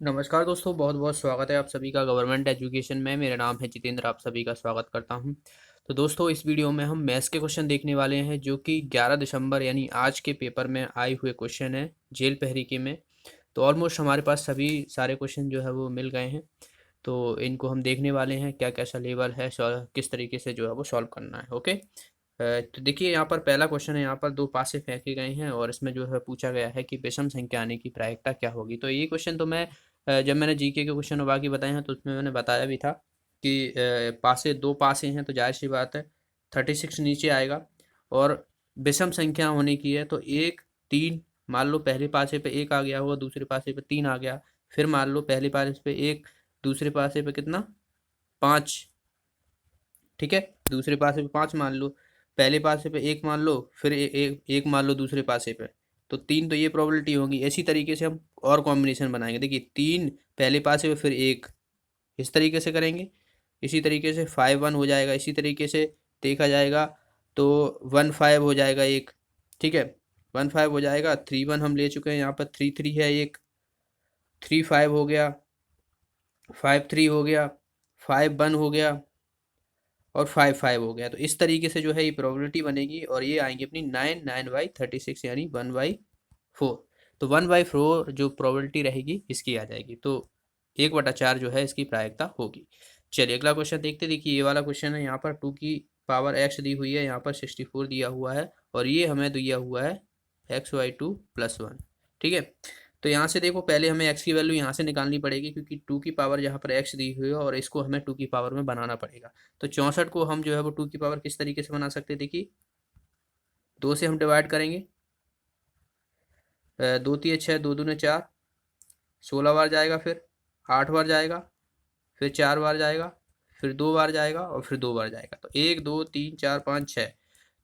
नमस्कार दोस्तों, बहुत बहुत स्वागत है आप सभी का गवर्नमेंट एजुकेशन में। मेरा नाम है जितेंद्र, आप सभी का स्वागत करता हूं। तो दोस्तों, इस वीडियो में हम मैथ्स के क्वेश्चन देखने वाले हैं जो कि 11 दिसंबर यानी आज के पेपर में आए हुए क्वेश्चन हैं जेल पहरीकी में। तो ऑलमोस्ट हमारे पास सभी सारे क्वेश्चन जो है वो मिल गए हैं। तो इनको हम देखने वाले हैं क्या कैसा लेवल है, किस तरीके से जो है वो सॉल्व करना है। ओके। तो देखिए, यहाँ पर पहला क्वेश्चन है। यहाँ पर दो पासे फेंके गए हैं और इसमें जो है पूछा गया है कि विषम संख्या आने की प्रायिकता क्या होगी। तो ये क्वेश्चन तो मैं जब मैंने जीके के क्वेश्चन और बाकी बताए हैं तो उसमें मैंने बताया भी था कि पासे दो पासे हैं तो जाहिर सी बात है 36 नीचे आएगा। और विषम संख्या होने की है तो एक तीन, मान लो पहले पासे पे एक आ गया होगा, दूसरे पासे पे तीन आ गया। फिर मान लो पहले पासे पे एक, दूसरे पासे पे कितना, पाँच। ठीक है, दूसरे पासे पे पाँच मान लो, पहले पासे पे एक मान लो, फिर एक मान लो दूसरे पासे पे। तो तीन, तो ये प्रोबेबिलिटी होगी। इसी तरीके से हम और कॉम्बिनेशन बनाएंगे। देखिए, तीन पहले पासे पे फिर एक, इस तरीके से करेंगे। इसी तरीके से 5 1 हो जाएगा। इसी तरीके से देखा जाएगा तो 1 5 हो जाएगा एक। ठीक है, 1 5 हो जाएगा। 3 1 हम ले चुके हैं, यहाँ पर 3 3 है एक। 3 5 हो गया, 5 3 हो गया, 5 1 हो गया और 5 5 हो गया। तो इस तरीके से जो है ये प्रोबेबिलिटी बनेगी और ये आएंगी अपनी 9 9/36 यानी 1/4। तो 1/4 जो प्रोबेबिलिटी रहेगी इसकी आ जाएगी। तो 1/4 जो है इसकी प्रायिकता होगी। चलिए अगला क्वेश्चन देखते। देखिए, ये वाला क्वेश्चन है। यहाँ पर 2 की पावर x दी हुई है, यहाँ पर 64 दिया हुआ है और ये हमें दिया हुआ है x/2 + 1। ठीक है, तो यहाँ से देखो, पहले हमें x की वैल्यू यहाँ से निकालनी पड़ेगी क्योंकि 2 की पावर यहाँ पर x दी हुई है और इसको हमें 2 की पावर में बनाना पड़ेगा। तो 64 को हम जो है वो 2 की पावर किस तरीके से बना सकते हैं। देखिए, 2 से हम डिवाइड करेंगे। 2 3 6, 2 दूने 4, 16 बार जाएगा, फिर 8 बार जाएगा, फिर 4 बार जाएगा, फिर 2 बार जाएगा और फिर 2 बार जाएगा। तो 1 2 3 4 5 6,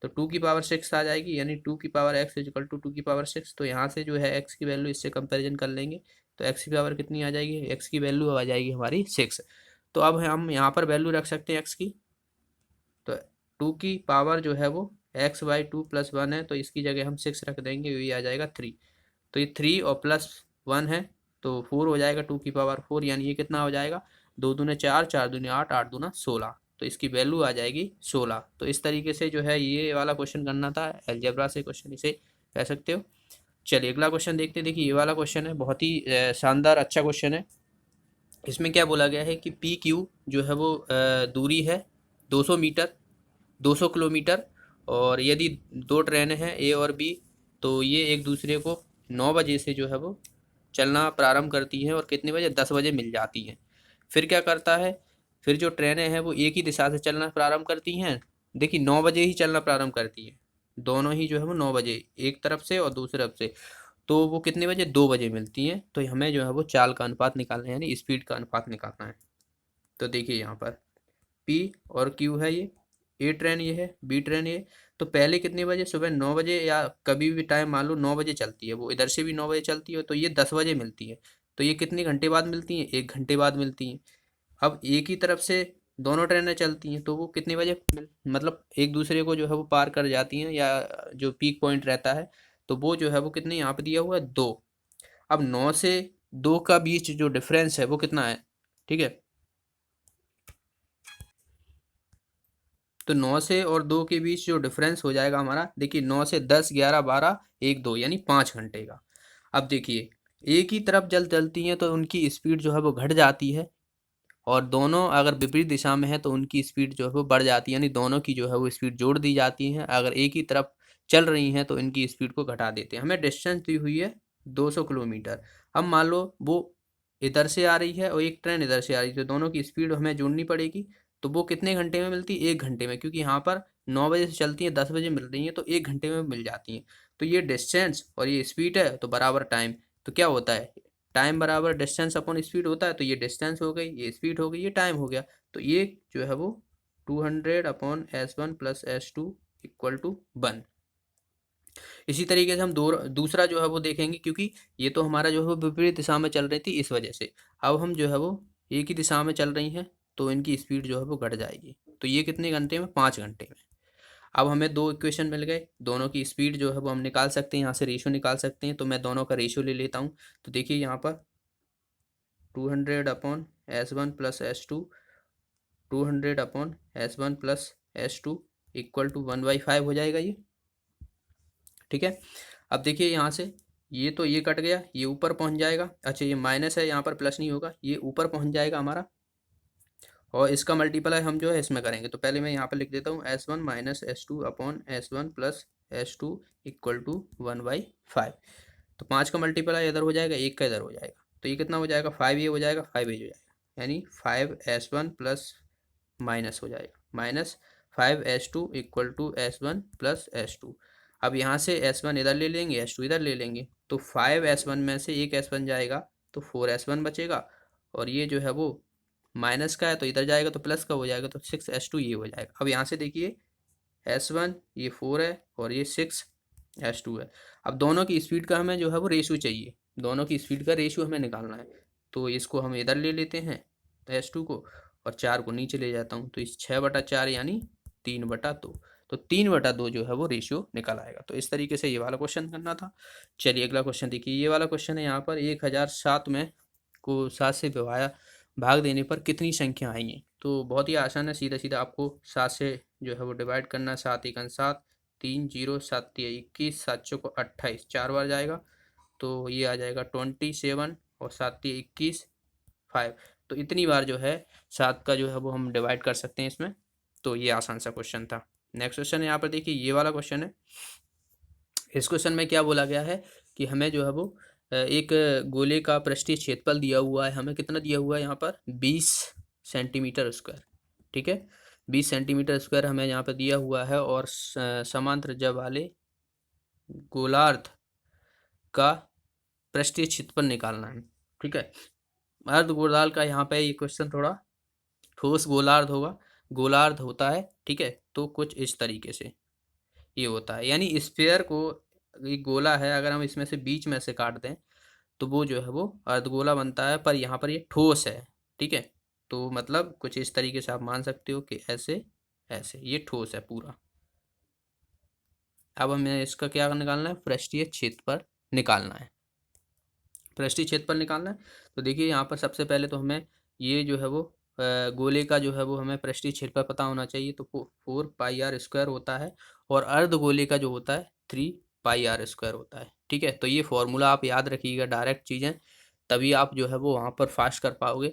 तो 2 की पावर 6 आ जाएगी यानी 2 की पावर x = 2 की पावर 6। तो यहाँ से जो है x की वैल्यू इससे कंपेरिजन कर लेंगे तो x की पावर कितनी आ जाएगी, x की वैल्यू आ जाएगी हमारी 6। तो अब हम यहाँ पर वैल्यू रख सकते हैं x की। तो 2 की पावर जो है वो x/2 + 1 है, तो इसकी जगह हम 6 रख देंगे, ये आ जाएगा 3। तो ये 3 और +1 है तो 4 हो जाएगा। 2 की पावर 4 यानी ये कितना हो जाएगा, 2 दूने 4, 4 दूने 8, 8 दूना 16। तो इसकी वैल्यू आ जाएगी 16। तो इस तरीके से जो है ये वाला क्वेश्चन करना था, अलजेब्रा से क्वेश्चन इसे कह सकते हो। चलिए अगला क्वेश्चन देखते हैं। देखिए, ये वाला क्वेश्चन है बहुत ही शानदार अच्छा क्वेश्चन है। इसमें क्या बोला गया है कि पी क्यू जो है वो दूरी है 200 मीटर, 200 किलोमीटर। और यदि दो ट्रेनें हैं ए और बी, तो ये एक दूसरे को 9 बजे से जो है वो चलना प्रारंभ करती हैं और कितने बजे, 10 बजे मिल जाती हैं। फिर क्या करता है, फिर जो ट्रेनें हैं वो एक ही दिशा से चलना प्रारंभ करती हैं। देखिए, 9 बजे ही चलना प्रारंभ करती हैं, दोनों ही जो है वो 9 बजे, एक तरफ से और दूसरी तरफ से। तो वो कितने बजे, 2 बजे मिलती हैं। तो हमें जो है वो चाल का अनुपात निकालना है यानी स्पीड का अनुपात निकालना है। तो देखिए यहाँ पर पी और क्यू है, ये ए ट्रेन ये है, बी ट्रेन ये। तो पहले कितने बजे, सुबह 9 बजे या कभी भी टाइम मान लो 9 बजे चलती है, वो इधर से भी 9 बजे चलती है, तो ये 10 बजे मिलती है। तो ये कितने घंटे बाद मिलती हैं, 1 घंटे बाद मिलती हैं। अब एक ही तरफ से दोनों ट्रेनें चलती हैं तो वो कितने बजे मतलब एक दूसरे को जो है वो पार कर जाती हैं, या जो पीक पॉइंट रहता है तो वो जो है वो कितने, यहाँ पे दिया हुआ है 2। अब 9 से 2 का बीच जो डिफरेंस है वो कितना है। ठीक है, तो 9 से और 2 के बीच जो डिफरेंस हो जाएगा हमारा, देखिए 9 से 10 11 12 1 2 यानी 5 घंटे का। अब देखिए, एक ही तरफ जल चलती हैं तो उनकी स्पीड जो है वो घट जाती है, और दोनों अगर विपरीत दिशा में है तो उनकी स्पीड जो है वो बढ़ जाती है, यानी दोनों की जो है वो स्पीड जोड़ दी जाती है। अगर एक ही तरफ चल रही हैं तो इनकी स्पीड को घटा देते हैं। हमें डिस्टेंस दी हुई है 200 किलोमीटर। अब मान लो वो इधर से आ रही है और एक ट्रेन इधर से आ रही है, तो दोनों की स्पीड हमें जोड़नी पड़ेगी। तो वो कितने घंटे में मिलती है, 1 घंटे में, क्योंकि यहाँ पर 9 बजे से चलती है, 10 बजे मिल रही है, तो 1 घंटे में मिल जाती हैं। तो ये डिस्टेंस और ये स्पीड है तो बराबर टाइम। तो क्या होता है, टाइम बराबर डिस्टेंस अपॉन स्पीड होता है। तो ये डिस्टेंस हो गई, ये स्पीड हो गई, ये टाइम हो गया। तो ये जो है वो 200/s1 + s2 = 1। इसी तरीके से हम दूसरा जो है वो देखेंगे, क्योंकि ये तो हमारा जो है वो विपरीत दिशा में चल रही थी इस वजह से। अब हम जो है वो एक ही दिशा में चल रही हैं तो इनकी स्पीड जो है वो घट जाएगी। तो ये कितने घंटे में, 5 घंटे में। अब हमें दो इक्वेशन मिल गए, दोनों की स्पीड जो है वो हम निकाल सकते हैं, यहाँ से रेशियो निकाल सकते हैं। तो मैं दोनों का रेशियो ले लेता हूँ। तो देखिए यहाँ पर 200/S1 + S2, 200/S1 + S2 equal to 1/5 हो जाएगा ये। ठीक है, अब देखिए यहाँ से ये तो ये कट गया, ये ऊपर पहुँच जाएगा। अच्छा ये माइनस है, यहाँ पर प्लस नहीं होगा, ये ऊपर पहुँच जाएगा हमारा, और इसका मल्टीप्लाई हम जो है इसमें करेंगे। तो पहले मैं यहाँ पर लिख देता हूँ S1 - S2/S1 + S2 equal to 1/5। तो 5 का मल्टीप्लाई इधर हो जाएगा, 1 का इधर हो जाएगा, तो ये कितना हो जाएगा, 5 ये हो जाएगा, 5 ये हो जाएगा, यानी 5S1 प्लस माइनस हो जाएगा, -5S2 equal to S1 + S2। अब यहाँ से S1 इधर ले लेंगे, S2 इधर ले लेंगे, तो 5S1 में से एक S1 जाएगा तो 4S1 बचेगा, और ये जो है वो माइनस का है तो इधर जाएगा तो प्लस का हो जाएगा, तो 6S2 ये हो जाएगा। अब यहाँ से देखिए S1 ये 4 है और ये 6S2 है। अब दोनों की स्पीड का हमें जो है वो रेशियो चाहिए, दोनों की स्पीड का रेशियो हमें निकालना है। तो इसको हम इधर ले लेते हैं S2 को, और 4 को नीचे ले जाता हूँ, तो इस 6/4 यानी 3/2। तो 3/2 जो है वो रेशियो निकल आएगा। तो इस तरीके से ये वाला क्वेश्चन करना था। चलिए अगला क्वेश्चन देखिए, ये वाला क्वेश्चन है यहाँ पर 1007 में को 7 से भाग देने पर कितनी संख्या आएंगी। तो बहुत ही आसान है, सीधा सीधा आपको 7 से जो है वो डिवाइड करना है। 7 × 7 3 0, 7 × 21, 7 × 28, 4 बार जाएगा, तो ये आ जाएगा 27, और 7 × 21 5। तो इतनी बार जो है 7 का जो है वो हम डिवाइड कर सकते हैं इसमें। तो ये आसान सा क्वेश्चन था। नेक्स्ट क्वेश्चन है यहाँ पर देखिए, ये वाला क्वेश्चन है। इस क्वेश्चन में क्या बोला गया है कि हमें जो है वो एक गोले का पृष्ठीय क्षेत्रफल दिया हुआ है, हमें कितना दिया हुआ है यहाँ पर 20 सेंटीमीटर स्क्वायर। ठीक है, 20 सेंटीमीटर स्क्वायर हमें यहाँ पर दिया हुआ है, और समांतर त्रिज्या वाले गोलार्ध का पृष्ठीय क्षेत्रफल निकालना है। ठीक है, अर्ध गोलार्ध का यहाँ पे ये क्वेश्चन थोड़ा ठोस गोलार्ध होगा, गोलार्ध होता है। ठीक है, तो कुछ इस तरीके से ये होता है, यानी स्फीयर को, ये गोला है, अगर हम इसमें से बीच में से काट दें तो वो जो है वो अर्धगोला बनता है, पर यहाँ पर ये ठोस है। ठीक है, तो मतलब कुछ इस तरीके से आप मान सकते हो कि ऐसे ऐसे ये ठोस है पूरा। अब हमें इसका क्या निकालना है, पृष्ठीय क्षेत्रफल निकालना है। पृष्ठीय क्षेत्रफल निकालना है, तो देखिए यहाँ पर सबसे पहले तो हमें ये जो है वो गोले का जो है वो हमें पृष्ठीय क्षेत्रफल पता होना चाहिए। तो 4πr² होता है, और अर्धगोले का जो होता है 3πr² होता है। ठीक है, तो ये फॉर्मूला आप याद रखिएगा, डायरेक्ट चीज़ें, तभी आप जो है वो वहाँ पर फास्ट कर पाओगे।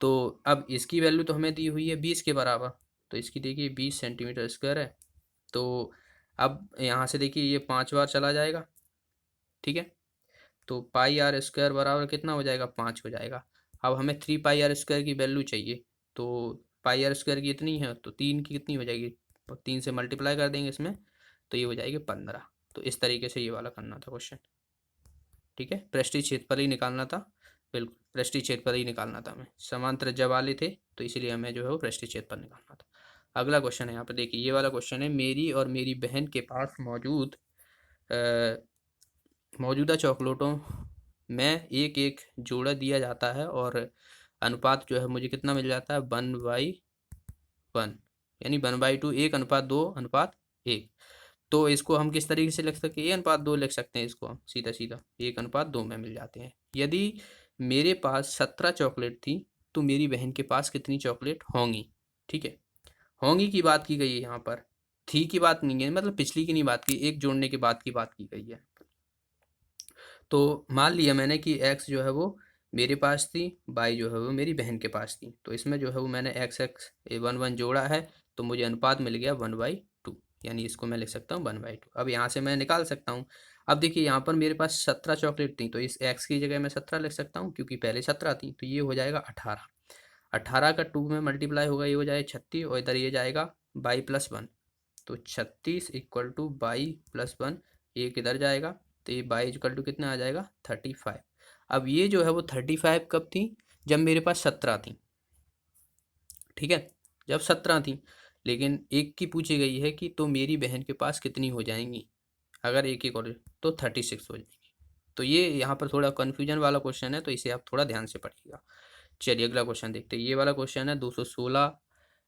तो अब इसकी वैल्यू तो हमें दी हुई है 20 के बराबर, तो इसकी देखिए 20 सेंटीमीटर स्क्वायर है। तो अब यहाँ से देखिए ये 5 बार चला जाएगा। ठीक है, तो πr² बराबर कितना हो जाएगा, 5 हो जाएगा। अब हमें 3πr² की वैल्यू चाहिए, तो πr² की इतनी है, तो 3 की कितनी हो जाएगी, 3 से मल्टीप्लाई कर देंगे इसमें, तो ये हो जाएगी 15। तो इस तरीके से ये वाला करना था क्वेश्चन। ठीक है, पृष्ठीय क्षेत्रफल ही निकालना था, बिल्कुल पृष्ठीय क्षेत्रफल ही निकालना था हमें, समांतर त्रिज्या वाले थे तो इसीलिए हमें जो है वो पृष्ठीय क्षेत्रफल निकालना था। अगला क्वेश्चन है यहाँ पर देखिए, ये वाला क्वेश्चन है, मेरी और मेरी बहन के पास मौजूदा चॉकलेटों में एक एक जोड़ा दिया जाता है, और अनुपात जो है मुझे कितना मिल जाता है, 1/1, यानी 1/2, 1:2:1। तो इसको हम किस तरीके से लिख सकते हैं, 1:2 लिख सकते हैं इसको हम सीधा सीधा, 1:2 में मिल जाते हैं। यदि मेरे पास 17 चॉकलेट थी तो मेरी बहन के पास कितनी चॉकलेट होंगी। ठीक है, होंगी की बात की गई है यहाँ पर, थी की बात नहीं है, मतलब पिछली की नहीं बात की, एक जोड़ने के बाद की बात की गई है। तो मान लिया मैंने कि x जो है वो मेरे पास थी, y जो है वो मेरी बहन के पास थी, तो इसमें जो है वो मैंने x x 1 जोड़ा है, तो मुझे अनुपात मिल गया 1/2, यानी इसको मैं लिख सकता हूँ 1/2। अब यहाँ से मैं निकाल सकता हूँ। अब देखिए यहाँ पर मेरे पास 17 चॉकलेट थी, तो इस x की जगह मैं 17 लिख सकता हूँ, क्योंकि पहले 17 थी, तो ये हो जाएगा 18। 18 का 2 में मल्टीप्लाई होगा, ये हो जाएगा 36, और इधर ये जाएगा y+1, तो 36 इक्वल टू y+1, एक इधर जाएगा, तो ये y कितना आ जाएगा, 35। अब ये जो है वो 35 कब थी, जब मेरे पास 17 थी। ठीक है, जब 17 थी, लेकिन एक की पूछी गई है कि तो मेरी बहन के पास कितनी हो जाएंगी, अगर एक एक और, तो 36 हो जाएंगी। तो ये यहाँ पर थोड़ा कन्फ्यूजन वाला क्वेश्चन है, तो इसे आप थोड़ा ध्यान से पढ़िएगा। चलिए अगला क्वेश्चन देखते हैं, ये वाला क्वेश्चन है 216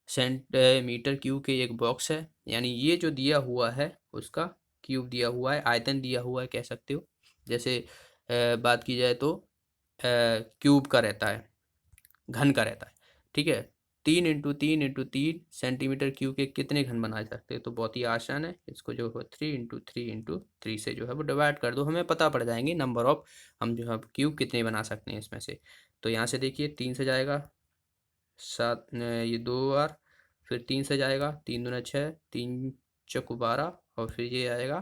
सेंटीमीटर क्यूब के एक बॉक्स है, यानी ये जो दिया हुआ है उसका क्यूब दिया हुआ है, आयतन दिया हुआ है कह सकते हो। जैसे बात की जाए तो क्यूब का रहता है, घन का रहता है। ठीक है, 3 × 3 × 3 सेंटीमीटर क्यूब के कितने घन बना सकते हैं? तो बहुत ही आसान है, इसको जो है 3 × 3 × 3 से जो है वो डिवाइड कर दो, हमें पता पड़ जाएंगे नंबर ऑफ, हम जो है क्यूब कितने बना सकते हैं इसमें से। तो यहाँ से देखिए 3 से जाएगा 7, ये 2 बार, फिर 3 से जाएगा 3 × 2 = 6, 3 × 4 = 12, और फिर ये आएगा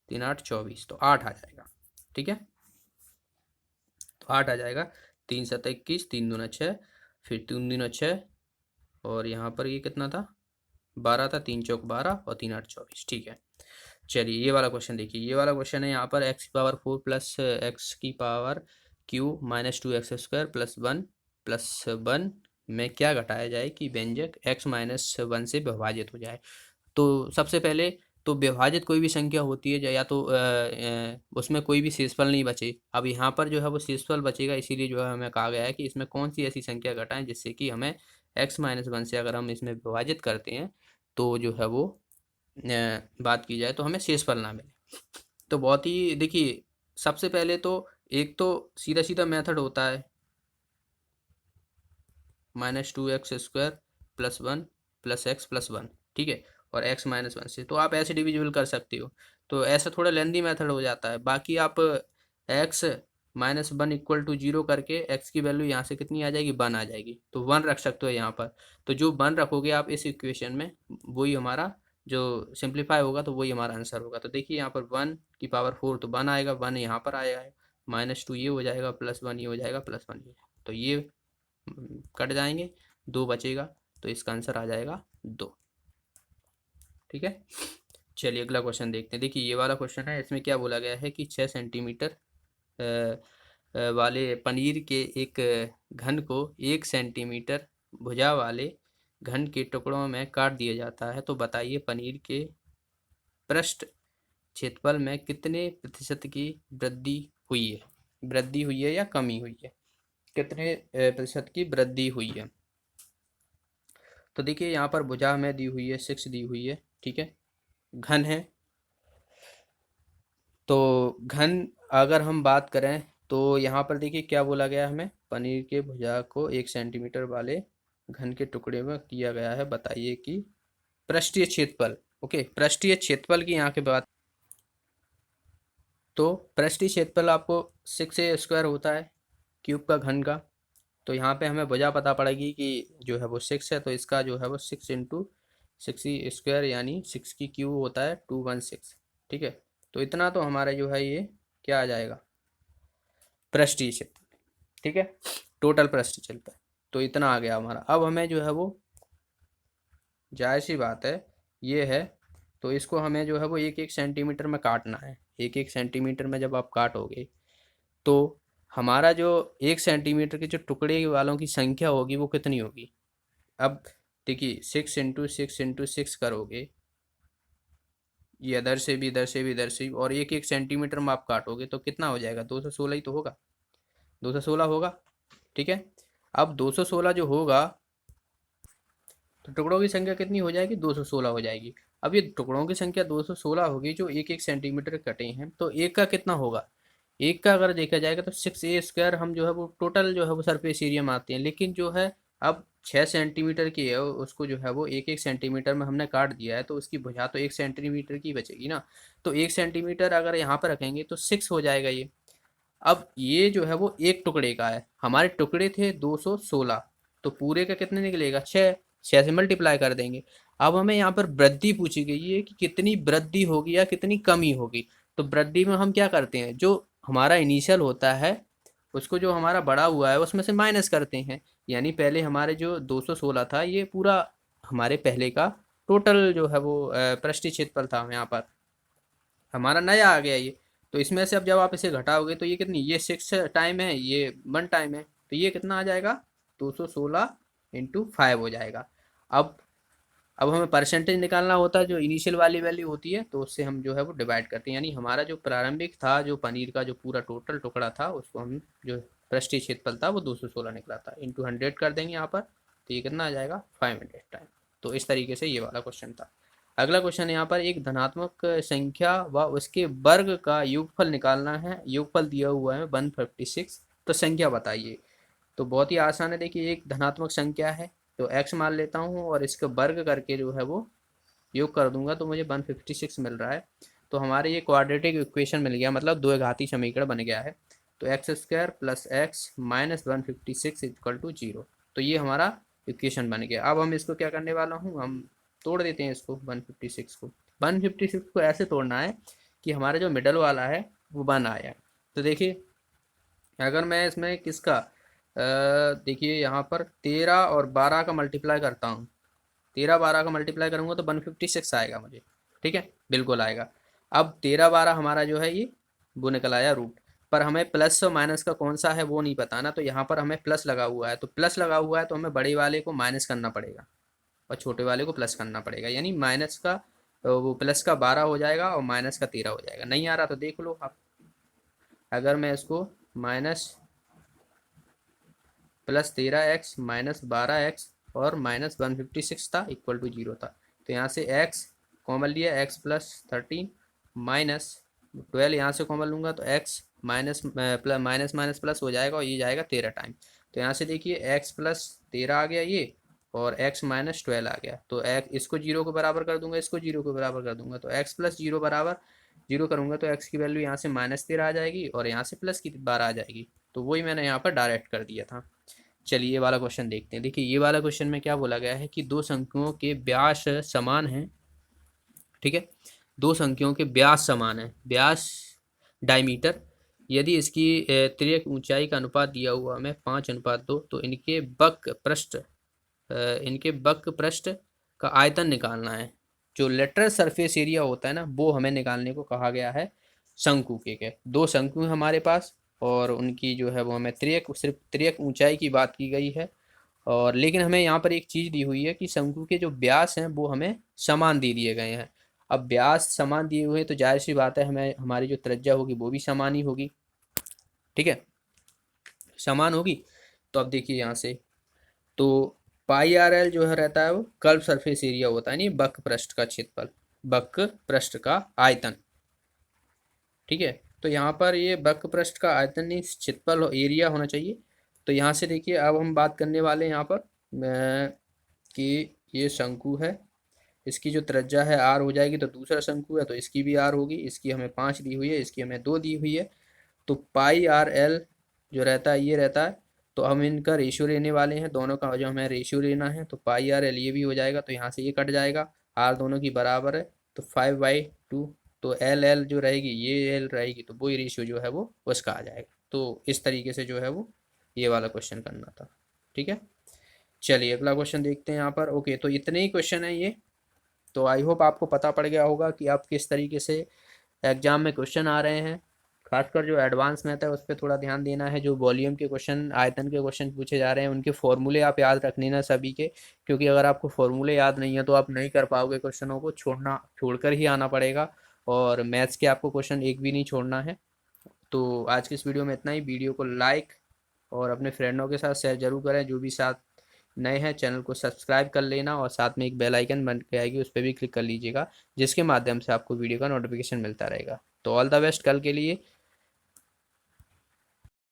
3 × 8 = 24, तो 8 आ जाएगा। ठीक है, तो 8 आ जाएगा। 3 × 7 = 21, 3 × 2 = 6, फिर 3 × 2 = 6, और यहाँ पर ये कितना था, 12 था, 3 × 4 = 12 और 3 × 8 = 24। ठीक है, चलिए ये वाला क्वेश्चन देखिए। ये वाला क्वेश्चन है यहाँ पर x⁴ प्लस x³ -2x² +1 में क्या घटाया जाए कि व्यंजक x-1 से विभाजित हो जाए। तो सबसे पहले तो विभाजित कोई भी संख्या होती है या तो उसमें कोई भी शेषफल नहीं बचे। अब यहाँ पर जो है वो शेषफल बचेगा, इसीलिए जो है हमें कहा गया है कि इसमें कौन सी ऐसी संख्या घटाएं जिससे कि हमें x-1 से अगर हम इसमें विभाजित करते हैं तो जो है वो बात की जाए तो हमें शेषफल ना मिले। तो बहुत ही देखिए, सबसे पहले तो एक तो सीधा सीधा मेथड होता है -2x² +1 + x + 1। ठीक है, और x-1 से तो आप ऐसे डिविजिबल कर सकते हो। तो ऐसा थोड़ा लेंदी मेथड हो जाता है। बाकी आप x-1 = 0 करके x की वैल्यू यहाँ से कितनी आ जाएगी, 1 आ जाएगी, तो 1 रख सकते हो यहाँ पर। तो जो 1 रखोगे आप इस इक्वेशन में, वही हमारा जो सिंप्लीफाई होगा तो वही हमारा आंसर होगा। तो देखिए यहाँ पर 1⁴ तो 1 आएगा, 1 यहाँ पर आएगा, -2 ये हो जाएगा, +1 ये हो जाएगा, +1 ये, तो ये कट जाएंगे, 2 बचेगा, तो इसका आंसर आ जाएगा 2। ठीक है, चलिए अगला क्वेश्चन देखते हैं। देखिए ये वाला क्वेश्चन है, इसमें क्या बोला गया है कि 6 सेंटीमीटर वाले पनीर के एक घन को 1 सेंटीमीटर भुजा वाले घन के टुकड़ों में काट दिया जाता है। तो बताइए पनीर के पृष्ठ क्षेत्रफल में कितने प्रतिशत की वृद्धि हुई है या कमी हुई है, कितने प्रतिशत की वृद्धि हुई है। तो देखिए यहाँ पर भुजा हमें दी हुई है 6 दी हुई है। ठीक है, घन है, तो घन अगर हम बात करें तो यहाँ पर देखिए क्या बोला गया, हमें पनीर के भुजा को 1 सेंटीमीटर वाले घन के टुकड़े में किया गया है। बताइए कि पृष्ठीय क्षेत्रफल, ओके, पृष्ठीय क्षेत्रफल की यहाँ के बात, तो पृष्ठीय क्षेत्रफल आपको 6a² होता है क्यूब का घन का। तो यहाँ पे हमें भुजा पता पड़ेगी कि जो है वो 6 है, तो इसका जो है वो 6 × 6 यानी 6 की क्यूब होता है 216। ठीक है, तो इतना तो हमारा जो है ये क्या आ जाएगा, पृष्ठीय क्षेत्रफल। ठीक है, टोटल पृष्ठीय क्षेत्रफल, तो इतना आ गया हमारा। अब हमें जो है वो जाहिर सी बात है ये है, तो इसको हमें जो है वो 1 1 सेंटीमीटर में काटना है। 1 1 सेंटीमीटर में जब आप काटोगे तो हमारा जो 1 सेंटीमीटर के जो टुकड़े वालों की संख्या होगी वो कितनी होगी। अब देखिए 6 × 6 × 6 करोगे, ये इधर से भी इधर से भी इधर से भी, और 1 1 सेंटीमीटर में आप काटोगे तो कितना हो जाएगा, 216 ही तो होगा, 216 होगा। ठीक है, अब 216 जो होगा तो टुकड़ों की संख्या कितनी हो जाएगी, 216 हो जाएगी। अब ये टुकड़ों की संख्या 216 होगी जो 1 1 सेंटीमीटर कटे हैं, तो एक का कितना होगा, एक का अगर देखा जाएगा तो 6a² हम जो है वो टोटल जो है वो सरफेस एरिया में आते हैं। लेकिन जो है अब 6 सेंटीमीटर की है, उसको जो है वो 1 1 सेंटीमीटर में हमने काट दिया है, तो उसकी भुजा तो 1 सेंटीमीटर की बचेगी ना। तो 1 सेंटीमीटर अगर यहाँ पर रखेंगे तो 6 हो जाएगा ये। अब ये जो है वो एक टुकड़े का है, हमारे टुकड़े थे 216, तो पूरे का कितने निकलेगा, 6, 6 से मल्टीप्लाई कर देंगे। अब हमें यहाँ पर वृद्धि पूछी गई है कि कितनी वृद्धि होगी या कितनी कमी होगी। तो वृद्धि में हम क्या करते हैं, जो हमारा इनिशियल होता है उसको जो हमारा बड़ा हुआ है उसमें से माइनस करते हैं। यानी पहले हमारे जो 216 था ये पूरा हमारे पहले का टोटल जो है वो पृष्ठीय क्षेत्रफल था, यहाँ पर हमारा नया आ गया ये। तो इसमें से अब जब आप इसे घटाओगे तो ये कितनी, ये 6 टाइम है, ये 1 टाइम है, तो ये कितना आ जाएगा, 216 × 5 हो जाएगा। अब हमें परसेंटेज निकालना होता है, जो इनिशियल वाली वैल्यू होती है तो उससे हम जो है वो डिवाइड करते हैं। यानी हमारा जो प्रारंभिक था, जो पनीर का जो पूरा टोटल टुकड़ा था, उसको हम जो पृष्ठीय क्षेत्रफल था वो 216 निकला था, × 100 कर देंगे यहाँ पर, तो ये कितना आ जाएगा, 500 टाइम। तो इस तरीके से ये वाला क्वेश्चन था। अगला क्वेश्चन यहाँ पर एक धनात्मक संख्या व उसके वर्ग का योगफल निकालना है। योगफल दिया हुआ है 156, तो संख्या बताइए। तो बहुत ही आसान है। देखिए एक धनात्मक संख्या है तो x मान लेता हूँ और इसका वर्ग करके जो है वो योग कर दूंगा तो मुझे 156 मिल रहा है। तो हमारे ये क्वाड्रेटिक इक्वेशन मिल गया, मतलब द्विघाती समीकरण बन गया है। तो x square plus x minus 156 equal to 0। तो ये हमारा इक्वेशन बन गया। अब हम इसको क्या करने वाला हूँ, हम तोड़ देते हैं इसको 156 को। 156 को ऐसे तोड़ना है कि हमारा जो मिडल वाला है वो 1 आया। तो देखिए अगर मैं इसमें किसका देखिए यहाँ पर 13 और 12 का मल्टीप्लाई करता हूँ, 13 12 का मल्टीप्लाई करूंगा तो 156 आएगा मुझे। ठीक है, बिल्कुल आएगा। अब 13 12 हमारा जो है ये वो निकल आया रूट। पर हमें प्लस और माइनस का कौन सा है वो नहीं पता ना, तो यहाँ पर हमें प्लस लगा हुआ है, तो प्लस लगा हुआ है तो हमें बड़े वाले को माइनस करना पड़ेगा और छोटे वाले को प्लस करना पड़ेगा। यानी माइनस का वो प्लस का 12 हो जाएगा और माइनस का 13 हो जाएगा। नहीं आ रहा तो देख लो आप। अगर मैं इसको minus plus 13x minus 12x और माइनस 156 था इक्वल टू 0 था, तो यहाँ से x कॉमन लिया, x प्लस 13 माइनस 12 यहाँ से कॉमन लूँगा तो x minus plus minus minus plus हो जाएगा और ये जाएगा 13 टाइम। तो यहाँ से देखिए x प्लस 13 आ गया ये और x माइनस 12 आ गया। तो x इसको 0 के बराबर कर दूंगा, इसको 0 के बराबर कर दूंगा, तो x प्लस 0 बराबर 0 करूँगा तो x की वैल्यू यहाँ से माइनस 13 आ जाएगी और यहाँ से प्लस की 12 आ जाएगी। तो वही मैंने यहाँ पर डायरेक्ट कर दिया था। चलिए ये वाला क्वेश्चन देखते हैं। देखिए ये वाला क्वेश्चन में क्या बोला गया है कि दो संख्याओं के व्यास समान हैं। ठीक है, दो संख्याओं के व्यास समान है, व्यास डायमीटर। यदि इसकी तिर्यक ऊंचाई का अनुपात दिया हुआ हमें 5:2, तो इनके वक्र पृष्ठ का आयतन निकालना है। जो लेटरल सरफेस एरिया होता है ना वो हमें निकालने को कहा गया है शंकु के। दो शंकु हैं हमारे पास और उनकी जो है वो हमें सिर्फ तिर्यक ऊंचाई की बात की गई है। और लेकिन हमें यहाँ पर एक चीज़ दी हुई है कि शंकु के जो व्यास हैं वो हमें समान दे दिए गए हैं। अब व्यास समान दिए हुए हैं तो जाहिर सी बात है हमें हमारी जो त्रिज्या होगी वो भी समान ही होगी। ठीक है, समान होगी। तो अब देखिए यहाँ से तो पाई आर एल जो है रहता है वो कर्व सरफेस एरिया होता है, नहीं वक्र पृष्ठ का क्षेत्रफल, वक्र पृष्ठ का आयतन। ठीक है, तो यहाँ पर ये वक्र पृष्ठ का आयतन नहीं क्षेत्रफल एरिया होना चाहिए। तो यहाँ से देखिए अब हम बात करने वाले हैं यहाँ पर कि ये शंकु है, इसकी जो त्रिज्या है आर हो जाएगी, तो दूसरा शंकु है तो इसकी भी आर होगी, इसकी हमें 5 दी हुई है, इसकी हमें 2 दी हुई है। तो पाई आर एल जो रहता है ये रहता है। तो हम इनका रेशियो लेने वाले हैं, दोनों का जो हमें रेशियो लेना है, तो पाई आर एल ये भी हो जाएगा तो यहाँ से ये कट जाएगा, आर दोनों की बराबर है तो 5/2। तो एल एल जो रहेगी ये एल रहेगी तो वही रेशियो जो है वो उसका आ जाएगा। तो इस तरीके से जो है वो ये वाला क्वेश्चन करना था। ठीक है, चलिए अगला क्वेश्चन देखते हैं यहाँ पर। ओके, तो इतने ही क्वेश्चन है ये। तो आई होप आपको पता पड़ गया होगा कि आप किस तरीके से एग्जाम में क्वेश्चन आ रहे हैं। खासकर जो एडवांस मैथ है उस पर थोड़ा ध्यान देना है। जो वॉल्यूम के क्वेश्चन, आयतन के क्वेश्चन पूछे जा रहे हैं उनके फॉर्मूले आप याद रख लेना सभी के, क्योंकि अगर आपको फॉर्मूले याद नहीं है तो आप नहीं कर पाओगे, क्वेश्चनों को छोड़कर ही आना पड़ेगा। और मैथ्स के आपको क्वेश्चन एक भी नहीं छोड़ना है। तो आज की इस वीडियो में इतना ही। वीडियो को लाइक और अपने फ्रेंडों के साथ शेयर जरूर करें। जो भी साथ नए हैं चैनल को सब्सक्राइब कर लेना और साथ में एक बेल आइकन बन के आएगी, उस पर भी क्लिक कर लीजिएगा, जिसके माध्यम से आपको वीडियो का नोटिफिकेशन मिलता रहेगा। तो ऑल द बेस्ट कल के लिए।